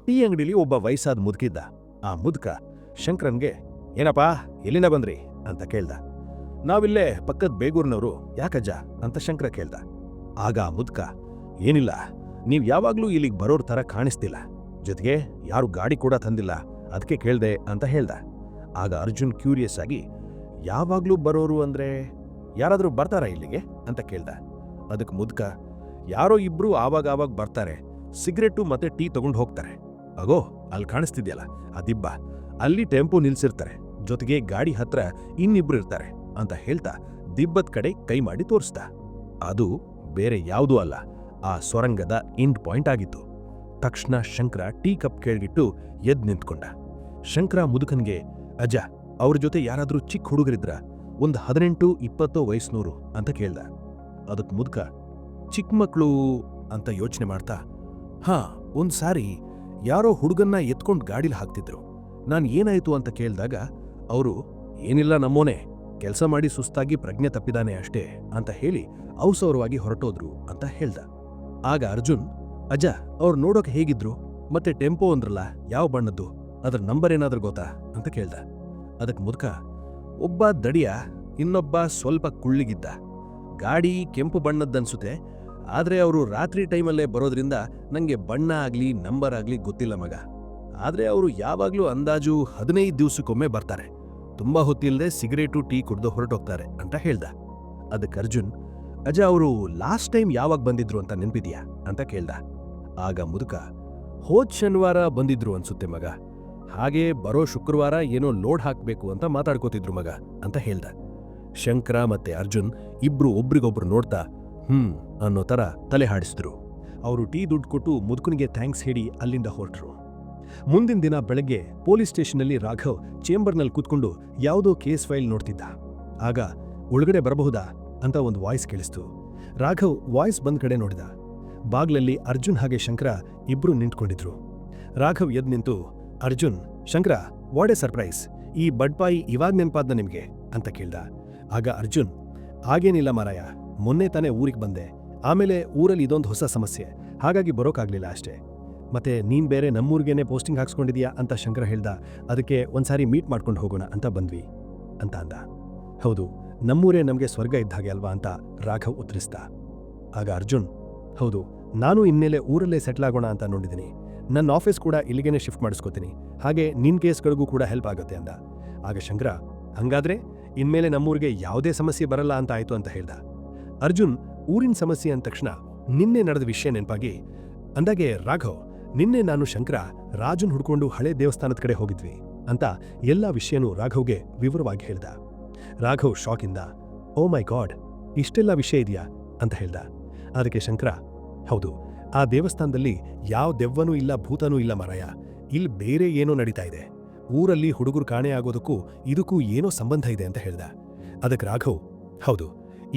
Tea ಅಂಗಡಿಲಿ ಒಬ್ಬ ವಯಸ್ಸಾದ ಮುದುಕಿದ್ದ. ಆ ಮುದುಕ ಶಂಕರನ್ಗೆ ಏನಪ್ಪಾ ಎಲ್ಲಿಂದ ಬಂದ್ರಿ ಅಂತ ಕೇಳ್ದ. ನಾವಿಲ್ಲೇ ಪಕ್ಕದ ಬೇಗೂರಿನವರು, ಯಾಕಜ್ಜ ಅಂತ ಶಂಕರ ಕೇಳ್ದ. ಆಗ ಆ ಮುದುಕ ಏನಿಲ್ಲ, ನೀವ್ ಯಾವಾಗ್ಲೂ ಇಲ್ಲಿಗೆ ಬರೋರ್ ಥರ ಕಾಣಿಸ್ತಿಲ್ಲ, ಜೊತೆಗೆ ಯಾರು ಗಾಡಿ ಕೂಡ ತಂದಿಲ್ಲ, ಅದಕ್ಕೆ ಕೇಳ್ದೆ ಅಂತ ಹೇಳ್ದ. ಆಗ ಅರ್ಜುನ್ ಕ್ಯೂರಿಯಸ್ ಆಗಿ ಯಾವಾಗ್ಲೂ ಬರೋರು ಅಂದ್ರೆ ಯಾರಾದ್ರೂ ಬರ್ತಾರಾ ಇಲ್ಲಿಗೆ ಅಂತ ಕೇಳ್ದ. ಅದಕ್ಕೆ ಮುದುಕ ಯಾರೋ ಇಬ್ರು ಆವಾಗ ಬರ್ತಾರೆ, ಸಿಗರೇಟು ಮತ್ತೆ ಟೀ ತಗೊಂಡು ಹೋಗ್ತಾರೆ. ಅಗೋ ಅಲ್ಲಿ ಕಾಣಿಸ್ತಿದ್ಯಲ್ಲ ಆ ದಿಬ್ಬ, ಅಲ್ಲಿ ಟೆಂಪೋ ನಿಲ್ಸಿರ್ತಾರೆ, ಜೊತೆಗೆ ಗಾಡಿ ಹತ್ರ ಇನ್ನಿಬ್ರು ಇರ್ತಾರೆ ಅಂತ ಹೇಳ್ತಾ ದಿಬ್ಬದ ಕಡೆ ಕೈ ಮಾಡಿ ತೋರಿಸ್ದ. ಅದು ಬೇರೆ ಯಾವುದೂ ಅಲ್ಲ, ಆ ಸೊರಂಗದ ಎಂಡ್ ಪಾಯಿಂಟ್ ಆಗಿತ್ತು. ತಕ್ಷಣ ಶಂಕರ ಟೀ ಕಪ್ ಕೆಳಗಿಟ್ಟು ಎದ್ದು ನಿಂತ್ಕೊಂಡ. ಶಂಕರ ಮುದುಕನ್ಗೆ ಅಜ್ಜ ಅವ್ರ ಜೊತೆ ಯಾರಾದ್ರೂ ಚಿಕ್ಕ ಹುಡುಗರಿದ್ರ, ಒಂದು 18-20 ವಯಸ್ಸಿನವರು ಅಂತ ಕೇಳ್ದ. ಅದಕ್ಕೆ ಮುದುಕ ಚಿಕ್ಕ ಮಕ್ಕಳು ಅಂತ ಯೋಚನೆ ಮಾಡ್ತಾ ಒಂದ್ ಸಾರಿ ಯಾರೋ ಹುಡುಗನ್ನ ಎತ್ಕೊಂಡು ಗಾಡಿಲಿ ಹಾಕ್ತಿದ್ರು, ನಾನು ಏನಾಯ್ತು ಅಂತ ಕೇಳಿದಾಗ ಅವರು ಏನಿಲ್ಲ ನಮ್ಮೋನೆ ಕೆಲಸ ಮಾಡಿ ಸುಸ್ತಾಗಿ ಪ್ರಜ್ಞೆ ತಪ್ಪಿದಾನೆ ಅಷ್ಟೇ ಅಂತ ಹೇಳಿ ಅವಸರವಾಗಿ ಹೊರಟೋದ್ರು ಅಂತ ಹೇಳ್ದ. ಆಗ ಅರ್ಜುನ್ ಅಜ್ಜ ಅವ್ರು ನೋಡೋಕೆ ಹೇಗಿದ್ರು, ಮತ್ತೆ ಟೆಂಪೋ ಅಂದ್ರಲ್ಲ ಯಾವ ಬಣ್ಣದ್ದು, ಅದ್ರ ನಂಬರ್ ಏನಾದ್ರೂ ಗೊತ್ತಾ ಅಂತ ಕೇಳ್ದ. ಅದಕ್ಕೆ ಮುದುಕ ಒಬ್ಬ ದಡಿಯ, ಇನ್ನೊಬ್ಬ ಸ್ವಲ್ಪ ಕುಳ್ಳಿಗಿದ್ದ, ಗಾಡಿ ಕೆಂಪು ಬಣ್ಣದ್ದನ್ಸುತ್ತೆ, ಆದ್ರೆ ಅವರು ರಾತ್ರಿ ಟೈಮಲ್ಲೇ ಬರೋದ್ರಿಂದ ನಂಗೆ ಬಣ್ಣ ಆಗ್ಲಿ ನಂಬರ್ ಆಗ್ಲಿ ಗೊತ್ತಿಲ್ಲ ಮಗ, ಆದ್ರೆ ಅವರು ಯಾವಾಗ್ಲೂ ಅಂದಾಜು 15 ದಿವಸಕ್ಕೊಮ್ಮೆ ಬರ್ತಾರೆ, ತುಂಬಾ ಹೊತ್ತಿಲ್ಲದೆ ಸಿಗರೇಟು ಟೀ ಕುಡ್ದು ಹೊರಟೋಗ್ತಾರೆ ಅಂತ ಹೇಳ್ದ. ಅದಕ್ಕೆ ಅರ್ಜುನ್ ಅಜ್ಜ ಅವರು ಲಾಸ್ಟ್ ಟೈಮ್ ಯಾವಾಗ ಬಂದಿದ್ರು ಅಂತ ನೆನ್ಪಿದ್ಯಾ ಅಂತ ಕೇಳ್ದ. ಆಗ ಮುದುಕ ಹೋದ್ ಶನಿವಾರ ಬಂದಿದ್ರು ಅನ್ಸುತ್ತೆ ಮಗ, ಹಾಗೆ ಬರೋ ಶುಕ್ರವಾರ ಏನೋ ಲೋಡ್ ಹಾಕ್ಬೇಕು ಅಂತ ಮಾತಾಡ್ಕೋತಿದ್ರು ಮಗ ಅಂತ ಹೇಳ್ದ. ಶಂಕರ ಮತ್ತೆ ಅರ್ಜುನ್ ಇಬ್ರು ಒಬ್ರಿಗೊಬ್ರು ನೋಡ್ತಾ ಅನ್ನೋ ತರ ತಲೆ ಹಾಡಿಸಿದ್ರು. ಅವರು ಟೀ ದುಡ್ಡು ಕೊಟ್ಟು ಮುದುಕನಿಗೆ ಥ್ಯಾಂಕ್ಸ್ ಹೇಳಿ ಅಲ್ಲಿಂದ ಹೊರಟ್ರು. ಮುಂದಿನ ದಿನ ಬೆಳಗ್ಗೆ ಪೊಲೀಸ್ ಸ್ಟೇಷನ್ನಲ್ಲಿ ರಾಘವ್ ಚೇಂಬರ್ನಲ್ಲಿ ಕೂತ್ಕೊಂಡು ಯಾವುದೋ ಕೇಸ್ ಫೈಲ್ ನೋಡ್ತಿದ್ದ. ಆಗ ಒಳಗಡೆ ಬರಬಹುದಾ ಅಂತ ಒಂದು ವಾಯ್ಸ್ ಕೇಳಿಸ್ತು. ರಾಘವ್ ವಾಯ್ಸ್ ಬಂದ್ ಕಡೆ ನೋಡಿದ. ಬಾಗ್ಲಲ್ಲಿ ಅರ್ಜುನ್ ಹಾಗೆ ಶಂಕರ ಇಬ್ರು ನಿಂತ್ಕೊಂಡಿದ್ರು. ರಾಘವ್ ಎದ್ ನಿಂತು Arjun, Shankara what a surprise, ಈ ಬಡ್ಪಾಯಿ ಇವಾಗ ನೆನ್ಪಾದ್ನ ನಿಮ್ಗೆ ಅಂತ ಕೇಳ್ದ. ಆಗ ಅರ್ಜುನ್ ಆಗೇನಿಲ್ಲ ಮಾರಾಯ, ಮೊನ್ನೆ ತಾನೇ ಊರಿಗೆ ಬಂದೆ, ಆಮೇಲೆ ಊರಲ್ಲಿ ಇದೊಂದು ಹೊಸ ಸಮಸ್ಯೆ, ಹಾಗಾಗಿ ಬರೋಕಾಗ್ಲಿಲ್ಲ ಅಷ್ಟೇ, ಮತ್ತೆ ನೀನ್ ಬೇರೆ ನಮ್ಮೂರ್ಗೇನೆ ಪೋಸ್ಟಿಂಗ್ ಹಾಕ್ಸ್ಕೊಂಡಿದ್ಯಾ ಅಂತ ಶಂಕರ ಹೇಳ್ದ. ಅದಕ್ಕೆ ಒಂದ್ಸಾರಿ ಮೀಟ್ ಮಾಡ್ಕೊಂಡು ಹೋಗೋಣ ಅಂತ ಬಂದ್ವಿ ಅಂತ ಅಂದ. ಹೌದು, ನಮ್ಮೂರೇ ನಮ್ಗೆ ಸ್ವರ್ಗ ಇದ್ದ ಹಾಗೆ ಅಲ್ವಾ ಅಂತ ರಾಘವ್ ಉತ್ತರಿಸ್ದ. ಆಗ ಅರ್ಜುನ್ ಹೌದು, ನಾನು ಇನ್ಮೇಲೆ ಊರಲ್ಲೇ ಸೆಟ್ಲ್ ಆಗೋಣ ಅಂತ ನೋಡಿದ್ದೀನಿ, ನನ್ನ ಆಫೀಸ್ ಕೂಡ ಇಲ್ಲಿಗೇನೆ ಶಿಫ್ಟ್ ಮಾಡಿಸ್ಕೋತೀನಿ, ಹಾಗೆ ನಿನ್ ಕೇಸ್ಗಳಿಗೂ ಕೂಡ ಹೆಲ್ಪ್ ಆಗುತ್ತೆ ಅಂದ. ಆಗ ಶಂಕರ ಹಂಗಾದ್ರೆ ಇನ್ಮೇಲೆ ನಮ್ಮೂರಿಗೆ ಯಾವುದೇ ಸಮಸ್ಯೆ ಬರಲ್ಲ ಅಂತ ಆಯ್ತು ಅಂತ ಹೇಳ್ದ. ಅರ್ಜುನ್ ಊರಿನ ಸಮಸ್ಯೆ ಅಂದ ತಕ್ಷಣ ನಿನ್ನೆ ನಡೆದ ವಿಷಯ ನೆನಪಾಗಿ ಅಂದಾಗೆ ರಾಘವ್, ನಿನ್ನೆ ನಾನು ಶಂಕರ ರಾಜನ್ ಹುಡ್ಕೊಂಡು ಹಳೆ ದೇವಸ್ಥಾನದ ಕಡೆ ಹೋಗಿದ್ವಿ ಅಂತ ಎಲ್ಲಾ ವಿಷಯನೂ ರಾಘವ್ಗೆ ವಿವರವಾಗಿ ಹೇಳ್ದ. ರಾಘವ್ ಶಾಕಿಂದ ಓ ಮೈ ಗಾಡ್, ಇಷ್ಟೆಲ್ಲ ವಿಷಯ ಇದೆಯಾ ಅಂತ ಹೇಳ್ದ. ಅದಕ್ಕೆ ಶಂಕರ ಹೌದು, ಆ ದೇವಸ್ಥಾನದಲ್ಲಿ ಯಾವ ದೆವ್ವನೂ ಇಲ್ಲ ಭೂತನೂ ಇಲ್ಲ ಮಾರಾಯ, ಇಲ್ಲಿ ಬೇರೆ ಏನೋ ನಡೀತಾ ಇದೆ, ಊರಲ್ಲಿ ಹುಡುಗರು ಕಾಣೆ ಆಗೋದಕ್ಕೂ ಇದಕ್ಕೂ ಏನೋ ಸಂಬಂಧ ಇದೆ ಅಂತ ಹೇಳ್ದ. ಅದಕ್ಕೆ ರಾಘವ್ ಹೌದು,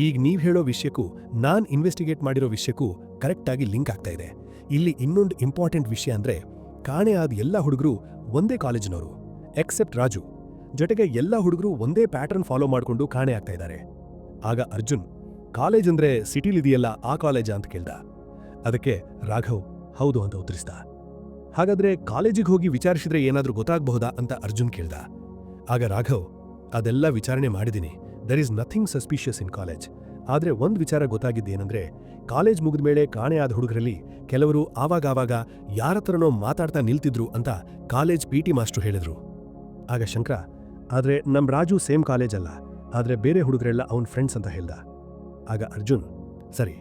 ಈಗ ನೀವ್ ಹೇಳೋ ವಿಷಯಕ್ಕೂ ನಾನ್ ಇನ್ವೆಸ್ಟಿಗೇಟ್ ಮಾಡಿರೋ ವಿಷಯಕ್ಕೂ ಕರೆಕ್ಟಾಗಿ ಲಿಂಕ್ ಆಗ್ತಾ ಇದೆ. ಇಲ್ಲಿ ಇನ್ನೊಂದು ಇಂಪಾರ್ಟೆಂಟ್ ವಿಷಯ ಅಂದ್ರೆ ಕಾಣೆ ಆದ ಎಲ್ಲ ಹುಡುಗರು ಒಂದೇ ಕಾಲೇಜಿನವರು ಎಕ್ಸೆಪ್ಟ್ ರಾಜು, ಜೊತೆಗೆ ಎಲ್ಲ ಹುಡುಗರು ಒಂದೇ ಪ್ಯಾಟರ್ನ್ ಫಾಲೋ ಮಾಡ್ಕೊಂಡು ಕಾಣೆ ಆಗ್ತಾ ಇದ್ದಾರೆ. ಆಗ ಅರ್ಜುನ್ ಕಾಲೇಜ್ ಅಂದ್ರೆ ಸಿಟಿಲಿದೆಯಲ್ಲ ಆ ಕಾಲೇಜಾ ಅಂತ ಕೇಳ್ದ. ಅದಕ್ಕೆ ರಾಘವ್ ಹೌದು ಅಂತ ಉತ್ತರಿಸ್ದ. ಹಾಗಾದ್ರೆ ಕಾಲೇಜಿಗೆ ಹೋಗಿ ವಿಚಾರಿಸಿದ್ರೆ ಏನಾದ್ರೂ ಗೊತ್ತಾಗಬಹುದಾ ಅಂತ ಅರ್ಜುನ್ ಕೇಳ್ದ. ಆಗ ರಾಘವ್ ಅದೆಲ್ಲ ವಿಚಾರಣೆ ಮಾಡಿದ್ದೀನಿ, there is nothing suspicious in college, ಆದ್ರೆ ಒಂದ್ ವಿಚಾರ ಗೊತ್ತಾಗಿದ್ದೇನೆಂದ್ರೆ ಕಾಲೇಜ್ ಮುಗಿದ್ಮೇಲೆ ಕಾಣೆ ಆದ ಹುಡುಗರಲ್ಲಿ ಕೆಲವರು ಆವಾಗ ಯಾರತ್ರನೋ ಮಾತಾಡ್ತಾ ನಿಲ್ತಿದ್ರು ಅಂತ ಕಾಲೇಜ್ PT ಮಾಸ್ಟ್ರು ಹೇಳಿದ್ರು. ಆಗ ಶಂಕರ ಆದ್ರೆ ನಮ್ ರಾಜು ಸೇಮ್ ಕಾಲೇಜ್ ಅಲ್ಲ, ಆದ್ರೆ ಬೇರೆ ಹುಡುಗರೆಲ್ಲ ಅವನ್ ಫ್ರೆಂಡ್ಸ್ ಅಂತ ಹೇಳ್ದ. ಆಗ ಅರ್ಜುನ್ ಸರಿ,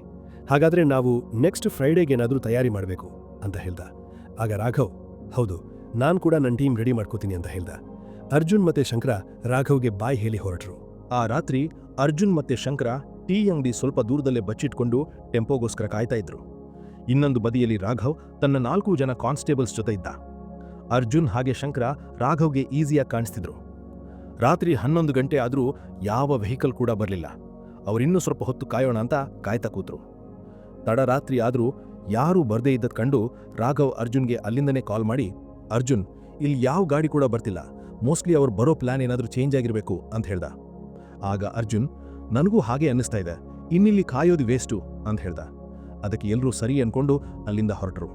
ಹಾಗಾದ್ರೆ ನಾವು ನೆಕ್ಸ್ಟ್ ಫ್ರೈಡೇಗೇನಾದ್ರೂ ತಯಾರಿ ಮಾಡಬೇಕು ಅಂತ ಹೇಳ್ದ. ಆಗ ರಾಘವ್ ಹೌದು, ನಾನ್ ಕೂಡ ನನ್ನ ಟೀಮ್ ರೆಡಿ ಮಾಡ್ಕೋತೀನಿ ಅಂತ ಹೇಳ್ದ. ಅರ್ಜುನ್ ಮತ್ತೆ ಶಂಕರ ರಾಘವ್ಗೆ ಬಾಯ್ ಹೇಳಿ ಹೊರಟ್ರು. ಆ ರಾತ್ರಿ ಅರ್ಜುನ್ ಮತ್ತೆ ಶಂಕರ ಟೀ ಅಂಗಡಿ ಸ್ವಲ್ಪ ದೂರದಲ್ಲೇ ಬಚ್ಚಿಟ್ಕೊಂಡು ಟೆಂಪೋಗೋಸ್ಕರ ಕಾಯ್ತಾ ಇದ್ರು. ಇನ್ನೊಂದು ಬದಿಯಲ್ಲಿ ರಾಘವ್ ತನ್ನ 4 ಜನ ಕಾನ್ಸ್ಟೇಬಲ್ಸ್ ಜೊತೆ ಇದ್ದ. ಅರ್ಜುನ್ ಹಾಗೆ ಶಂಕರ ರಾಘವ್ಗೆ ಈಸಿಯಾಗಿ ಕಾಣಿಸ್ತಿದ್ರು. ರಾತ್ರಿ 11 ಗಂಟೆ ಆದ್ರೂ ಯಾವ ವೆಹಿಕಲ್ ಕೂಡ ಬರಲಿಲ್ಲ. ಅವರಿನ್ನೂ ಸ್ವಲ್ಪ ಹೊತ್ತು ಕಾಯೋಣ ಅಂತ ಕಾಯ್ತಾ ಕೂತ್ರು. ತಡರಾತ್ರಿ ಆದ್ರೂ ಯಾರೂ ಬರ್ದೇ ಇದ್ದದ್ ಕಂಡು ರಾಘವ್ ಅರ್ಜುನ್ಗೆ ಅಲ್ಲಿಂದನೇ ಕಾಲ್ ಮಾಡಿ, ಅರ್ಜುನ್ ಇಲ್ಲಿ ಯಾವ ಗಾಡಿ ಕೂಡ ಬರ್ತಿಲ್ಲ, ಮೋಸ್ಟ್ಲಿ ಅವ್ರು ಬರೋ ಪ್ಲಾನ್ ಏನಾದ್ರೂ ಚೇಂಜ್ ಆಗಿರ್ಬೇಕು ಅಂತ ಹೇಳ್ದ. ಆಗ ಅರ್ಜುನ್ ನನಗೂ ಹಾಗೆ ಅನ್ನಿಸ್ತಾ ಇದೆ, ಇನ್ನಿಲ್ಲಿ ಕಾಯೋದು ವೇಸ್ಟು ಅಂತ ಹೇಳ್ದ. ಅದಕ್ಕೆ ಎಲ್ಲರೂ ಸರಿ ಅನ್ಕೊಂಡು ಅಲ್ಲಿಂದ ಹೊರಟರು.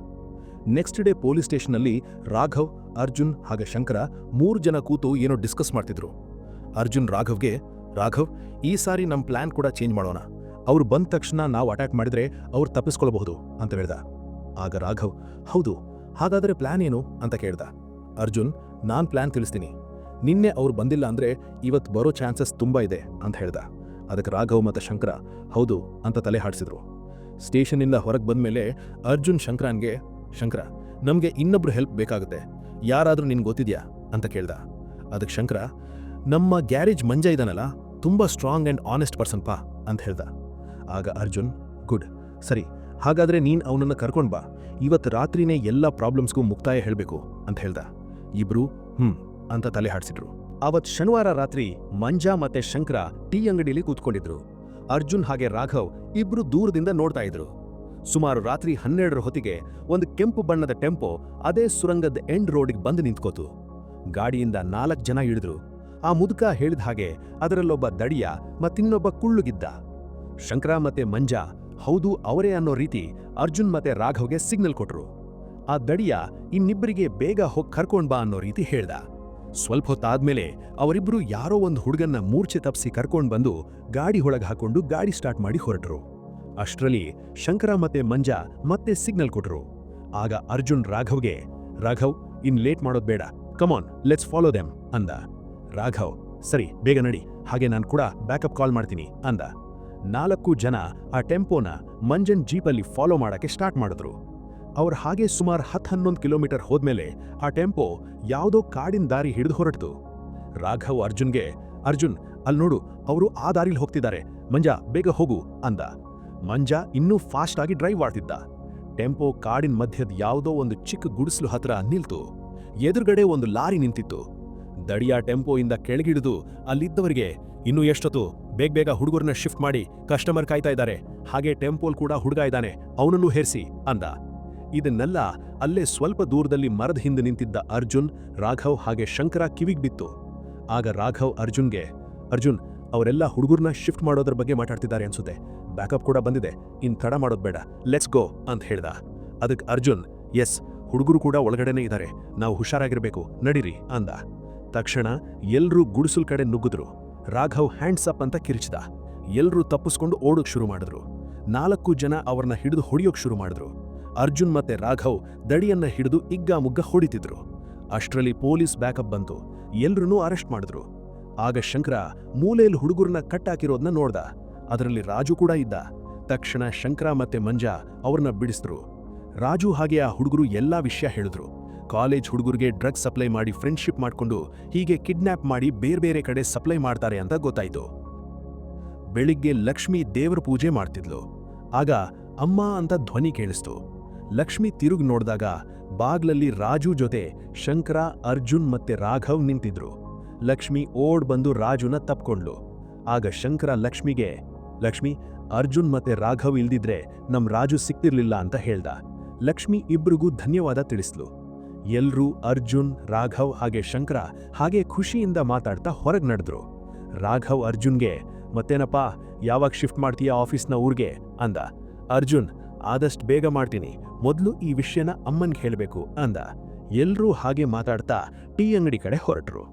ನೆಕ್ಸ್ಟ್ ಡೇ ಪೊಲೀಸ್ ಸ್ಟೇಷನ್ನಲ್ಲಿ ರಾಘವ್, ಅರ್ಜುನ್ ಹಾಗೆ ಶಂಕರ 3 ಜನ ಕೂತು ಏನೋ ಡಿಸ್ಕಸ್ ಮಾಡ್ತಿದ್ರು. ಅರ್ಜುನ್ ರಾಘವ್ಗೆ, ರಾಘವ್, ಈ ಸಾರಿ ನಮ್ಮ ಪ್ಲಾನ್ ಕೂಡ ಚೇಂಜ್ ಮಾಡೋಣ. ಅವ್ರು ಬಂದ ತಕ್ಷಣ ನಾವು ಅಟ್ಯಾಕ್ ಮಾಡಿದ್ರೆ ಅವ್ರು ತಪ್ಪಿಸ್ಕೊಳ್ಬಹುದು ಅಂತ ಹೇಳ್ದ. ಆಗ ರಾಘವ್, ಹೌದು, ಹಾಗಾದ್ರೆ ಪ್ಲಾನ್ ಏನು ಅಂತ ಕೇಳ್ದ. ಅರ್ಜುನ್, ನಾನ್ ಪ್ಲಾನ್ ತಿಳಿಸ್ತೀನಿ. ನಿನ್ನೆ ಅವ್ರು ಬಂದಿಲ್ಲ ಅಂದ್ರೆ ಇವತ್ತು ಬರೋ ಚಾನ್ಸಸ್ ತುಂಬಾ ಇದೆ ಅಂತ ಹೇಳ್ದ. ಅದಕ್ಕೆ ರಾಘವ್ ಮತ್ತು ಶಂಕರ ಹೌದು ಅಂತ ತಲೆ ಹಾಡಿಸಿದ್ರು. ಸ್ಟೇಷನ್ನಿಂದ ಹೊರಗೆ ಬಂದ್ಮೇಲೆ ಅರ್ಜುನ್ ಶಂಕರನ್ಗೆ, ಶಂಕರ, ನಮಗೆ ಇನ್ನೊಬ್ರು ಹೆಲ್ಪ್ ಬೇಕಾಗುತ್ತೆ, ಯಾರಾದ್ರೂ ನಿನ್ಗೆ ಗೊತ್ತಿದ್ಯಾ ಅಂತ ಕೇಳ್ದ. ಅದಕ್ಕೆ ಶಂಕರ, ನಮ್ಮ ಗ್ಯಾರೇಜ್ ಮಂಜ ಇದಾನಲ್ಲ, ತುಂಬಾ ಸ್ಟ್ರಾಂಗ್ ಆ್ಯಂಡ್ ಆನೆಸ್ಟ್ ಪರ್ಸನ್ ಪಾ ಅಂತ ಹೇಳ್ದ. ಆಗ ಅರ್ಜುನ್, ಗುಡ್, ಸರಿ, ಹಾಗಾದ್ರೆ ನೀನ್ ಅವನನ್ನು ಕರ್ಕೊಂಡ್ ಬಾ, ಇವತ್ತು ರಾತ್ರಿನೇ ಎಲ್ಲ ಪ್ರಾಬ್ಲಮ್ಸ್ಗೂ ಮುಕ್ತಾಯ ಹೇಳಬೇಕು ಅಂತ ಹೇಳ್ದ. ಇಬ್ರು ಅಂತ ತಲೆ ಹಾಡಿಸಿದ್ರು. ಅವತ್ ಶನಿವಾರ ರಾತ್ರಿ ಮಂಜಾ ಮತ್ತೆ ಶಂಕರ ಟೀ ಅಂಗಡಿಯಲ್ಲಿ ಕೂತ್ಕೊಂಡಿದ್ರು. ಅರ್ಜುನ್ ಹಾಗೆ ರಾಘವ್ ಇಬ್ರು ದೂರದಿಂದ ನೋಡ್ತಾ ಇದ್ರು. ಸುಮಾರು ರಾತ್ರಿ 12ರ ಹೊತ್ತಿಗೆ ಒಂದು ಕೆಂಪು ಬಣ್ಣದ ಟೆಂಪೋ ಅದೇ ಸುರಂಗದ ಎಂಡ್ ರೋಡಿಗೆ ಬಂದು ನಿಂತ್ಕೋತು. ಗಾಡಿಯಿಂದ 4 ಜನ ಇಳಿದ್ರು. ಆ ಮುದುಕ ಹೇಳಿದ ಹಾಗೆ ಅದರಲ್ಲೊಬ್ಬ ದಡಿಯ ಮತ್ತಿನ್ನೊಬ್ಬ ಕುಳ್ಳುಗಿದ್ದ. ಶಂಕರ ಮತ್ತೆ ಮಂಜಾ ಹೌದು ಅವರೇ ಅನ್ನೋ ರೀತಿ ಅರ್ಜುನ್ ಮತ್ತೆ ರಾಘವ್ಗೆ ಸಿಗ್ನಲ್ ಕೊಟ್ರು. ಆ ದಡಿಯ ಇನ್ನಿಬ್ಬರಿಗೆ ಬೇಗ ಹೋಗಿ ಕರ್ಕೊಂಡ್ ಬಾ ಅನ್ನೋ ರೀತಿ ಹೇಳ್ದ. ಸ್ವಲ್ಪ ಹೊತ್ತಾದ್ಮೇಲೆ ಅವರಿಬ್ರು ಯಾರೋ ಒಂದು ಹುಡುಗನ್ನ ಮೂರ್ಛೆ ತಪ್ಪಿಸಿ ಕರ್ಕೊಂಡ್ ಬಂದು ಗಾಡಿ ಒಳಗೆ ಹಾಕೊಂಡು ಗಾಡಿ ಸ್ಟಾರ್ಟ್ ಮಾಡಿ ಹೊರಟ್ರು. ಅಷ್ಟರಲ್ಲಿ ಶಂಕರ ಮತ್ತೆ ಮಂಜಾ ಮತ್ತೆ ಸಿಗ್ನಲ್ ಕೊಟ್ರು. ಆಗ ಅರ್ಜುನ್ ರಾಘವ್ಗೆ, ರಾಘವ್, ಇನ್ ಲೇಟ್ ಮಾಡೋದ್ ಬೇಡ, ಕಮಾನ್ ಲೆಟ್ಸ್ ಫಾಲೋ ದೆಮ್ ಅಂದ. ರಾಘವ್, ಸರಿ, ಬೇಗ ನಡಿ, ಹಾಗೆ ನಾನು ಕೂಡ ಬ್ಯಾಕಪ್ ಕಾಲ್ ಮಾಡ್ತೀನಿ ಅಂದ. 4 ಜನ ಆ ಟೆಂಪೋನ ಮಂಜನ್ ಜೀಪಲ್ಲಿ ಫಾಲೋ ಮಾಡಕ್ಕೆ ಸ್ಟಾರ್ಟ್ ಮಾಡಿದ್ರು. ಅವ್ರು ಹಾಗೆ ಸುಮಾರು 10-11 ಕಿಲೋಮೀಟರ್ ಹೋದ್ಮೇಲೆ ಆ ಟೆಂಪೋ ಯಾವುದೋ ಕಾಡಿನ ದಾರಿ ಹಿಡಿದು ಹೊರಟಿತು. ರಾಘವ್ ಅರ್ಜುನ್ಗೆ, ಅರ್ಜುನ್, ಅಲ್ಲಿ ನೋಡು, ಅವರು ಆ ದಾರಿಲಿ ಹೋಗ್ತಿದ್ದಾರೆ, ಮಂಜಾ ಬೇಗ ಹೋಗು ಅಂದ. ಮಂಜಾ ಇನ್ನೂ ಫಾಸ್ಟ್ ಆಗಿ ಡ್ರೈವ್ ಮಾಡ್ತಿದ್ದ. ಟೆಂಪೋ ಕಾಡಿನ ಮಧ್ಯದ ಯಾವುದೋ ಒಂದು ಚಿಕ್ಕ ಗುಡಿಸಲು ಹತ್ರ ನಿಲ್ತು. ಎದುರುಗಡೆ ಒಂದು ಲಾರಿ ನಿಂತಿತ್ತು. ದಡಿಯ ಟೆಂಪೋಯಿಂದ ಕೆಳಗಿಳಿದು ಅಲ್ಲಿದ್ದವರಿಗೆ, ಇನ್ನೂ ಎಷ್ಟೊತ್ತು, ಬೇಗ ಹುಡುಗರನ್ನ ಶಿಫ್ಟ್ ಮಾಡಿ, ಕಸ್ಟಮರ್ ಕಾಯ್ತಾ ಇದ್ದಾರೆ, ಹಾಗೆ ಟೆಂಪೋಲ್ ಕೂಡ ಹುಡುಗ ಇದ್ದಾನೆ, ಅವನನ್ನು ಹೇರಿಸಿ ಅಂದ. ಇದನ್ನೆಲ್ಲ ಅಲ್ಲೇ ಸ್ವಲ್ಪ ದೂರದಲ್ಲಿ ಮರದ ಹಿಂದೆ ನಿಂತಿದ್ದ ಅರ್ಜುನ್, ರಾಘವ್ ಹಾಗೆ ಶಂಕರ ಕಿವಿಗ್ ಬಿತ್ತು. ಆಗ ರಾಘವ್ ಅರ್ಜುನ್ಗೆ, ಅರ್ಜುನ್, ಅವರೆಲ್ಲ ಹುಡುಗರನ್ನ ಶಿಫ್ಟ್ ಮಾಡೋದ್ರ ಬಗ್ಗೆ ಮಾತಾಡ್ತಿದ್ದಾರೆ ಅನ್ಸುತ್ತೆ, ಬ್ಯಾಕಪ್ ಕೂಡ ಬಂದಿದೆ, ಇನ್ ತಡ ಮಾಡೋದ್ ಬೇಡ, ಲೆಟ್ಸ್ ಗೋ ಅಂತ ಹೇಳ್ದ. ಅದಕ್ಕೆ ಅರ್ಜುನ್, ಎಸ್, ಹುಡುಗರು ಕೂಡ ಒಳಗಡೆನೇ ಇದ್ದಾರೆ, ನಾವು ಹುಷಾರಾಗಿರ್ಬೇಕು, ನಡೀರಿ ಅಂದ. ತಕ್ಷಣ ಎಲ್ರೂ ಗುಡಿಸಲ್ ಕಡೆ ನುಗ್ಗಿದ್ರು. ರಾಘವ್ ಹ್ಯಾಂಡ್ಸ್ ಅಪ್ ಅಂತ ಕಿರಿಚಿದ. ಎಲ್ರೂ ತಪ್ಪಿಸ್ಕೊಂಡು ಓಡೋಕ್ ಶುರು ಮಾಡಿದ್ರು. 4 ಜನ ಅವ್ರನ್ನ ಹಿಡಿದು ಹೊಡಿಯೋಕ್ ಶುರು ಮಾಡಿದ್ರು. ಅರ್ಜುನ್ ಮತ್ತೆ ರಾಘವ್ ದಡಿಯನ್ನ ಹಿಡಿದು ಇಗ್ಗಾಮುಗ್ಗ ಹೊಡಿತಿದ್ರು. ಅಷ್ಟರಲ್ಲಿ ಪೊಲೀಸ್ ಬ್ಯಾಕಪ್ ಬಂತು. ಎಲ್ರನ್ನೂ ಅರೆಸ್ಟ್ ಮಾಡಿದ್ರು. ಆಗ ಶಂಕರ ಮೂಲೆಯಲ್ಲಿ ಹುಡುಗರನ್ನ ಕಟ್ಟಾಕಿರೋದನ್ನ ನೋಡ್ದ. ಅದರಲ್ಲಿ ರಾಜು ಕೂಡ ಇದ್ದ. ತಕ್ಷಣ ಶಂಕರ ಮತ್ತೆ ಮಂಜಾ ಅವ್ರನ್ನ ಬಿಡಿಸಿದ್ರು. ರಾಜು ಹಾಗೆ ಆ ಹುಡುಗರು ಎಲ್ಲಾ ವಿಷಯ ಹೇಳಿದ್ರು. ಕಾಲೇಜ್ ಹುಡುಗರಿಗೆ ಡ್ರಗ್ಸ್ ಸಪ್ಲೈ ಮಾಡಿ ಫ್ರೆಂಡ್ಶಿಪ್ ಮಾಡ್ಕೊಂಡು ಹೀಗೆ ಕಿಡ್ನ್ಯಾಪ್ ಮಾಡಿ ಬೇರೆ ಕಡೆ ಸಪ್ಲೈ ಮಾಡ್ತಾರೆ ಅಂತ ಗೊತ್ತಾಯ್ತು. ಬೆಳಿಗ್ಗೆ ಲಕ್ಷ್ಮಿ ದೇವರ ಪೂಜೆ ಮಾಡ್ತಿದ್ಲು. ಆಗ ಅಮ್ಮ ಅಂತ ಧ್ವನಿ ಕೇಳಿಸ್ತು. ಲಕ್ಷ್ಮಿ ತಿರುಗಿ ನೋಡಿದಾಗ ಬಾಗ್ಲಲ್ಲಿ ರಾಜು ಜೊತೆ ಶಂಕರ, ಅರ್ಜುನ್ ಮತ್ತೆ ರಾಘವ್ ನಿಂತಿದ್ರು. ಲಕ್ಷ್ಮಿ ಓಡ್ ಬಂದು ರಾಜುನ ತಪ್ಕೊಂಡ್ಲು. ಆಗ ಶಂಕರ ಲಕ್ಷ್ಮಿಗೆ, ಲಕ್ಷ್ಮಿ, ಅರ್ಜುನ್ ಮತ್ತೆ ರಾಘವ್ ಇಲ್ದಿದ್ರೆ ನಮ್ ರಾಜು ಸಿಕ್ತಿರ್ಲಿಲ್ಲ ಅಂತ ಹೇಳ್ದ. ಲಕ್ಷ್ಮಿ ಇಬ್ರಿಗೂ ಧನ್ಯವಾದ ತಿಳಿಸ್ಲು. ಎಲ್ರೂ ಅರ್ಜುನ್, ರಾಘವ್ ಹಾಗೆ ಶಂಕರ ಹಾಗೆ ಖುಷಿಯಿಂದ ಮಾತಾಡ್ತಾ ಹೊರಗೆ ನಡೆದ್ರು. ರಾಘವ್ ಅರ್ಜುನ್ಗೆ, ಮತ್ತೇನಪ್ಪ, ಯಾವಾಗ ಶಿಫ್ಟ್ ಮಾಡ್ತೀಯಾ ಆಫೀಸ್ನ ಊರ್ಗೆ ಅಂದ. ಅರ್ಜುನ್, ಆದಷ್ಟು ಬೇಗ ಮಾಡ್ತೀನಿ, ಮೊದಲು ಈ ವಿಷಯನ ಅಮ್ಮನ್ಗೆ ಹೇಳಬೇಕು ಅಂದ. ಎಲ್ರೂ ಹಾಗೆ ಮಾತಾಡ್ತಾ ಟೀ ಅಂಗಡಿ ಕಡೆ ಹೊರಟ್ರು.